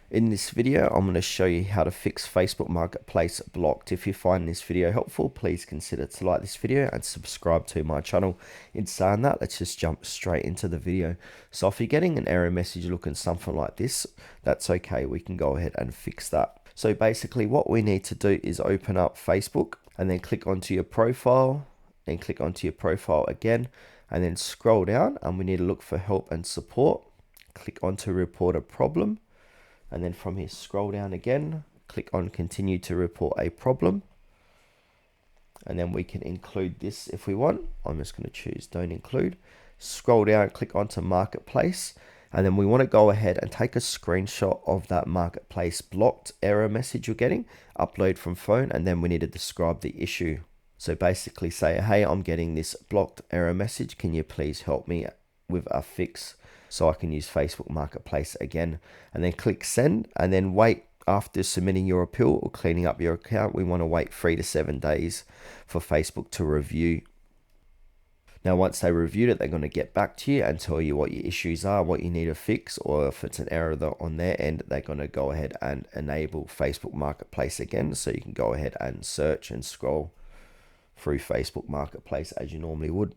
In this video, I'm going to show you how to fix Facebook Marketplace blocked. If you find this video helpful, please consider to like this video and subscribe to my channel. In saying that, let's just jump straight into the video. So if you're getting an error message looking something like this, that's okay. We can go ahead and fix that. So basically what we need to do is open up Facebook and then click onto your profile and click onto your profile again and then scroll down, and we need to look for help and support. Click onto report a problem. And then from here, scroll down again, click on continue to report a problem. And then we can include this if we want. I'm just going to choose don't include. Scroll down, click onto marketplace. And then we want to go ahead and take a screenshot of that marketplace blocked error message you're getting, upload from phone, and then we need to describe the issue. So basically say, hey, I'm getting this blocked error message. Can you please help me with a fix so I can use Facebook Marketplace again? And then click send, and then wait. After submitting your appeal or cleaning up your account, we want to wait 3 to 7 days for Facebook to review. Now, once they reviewed it, they're going to get back to you and tell you what your issues are, what you need to fix, or if it's an error on their end, they're going to go ahead and enable Facebook Marketplace again, so you can go ahead and search and scroll through Facebook Marketplace as you normally would.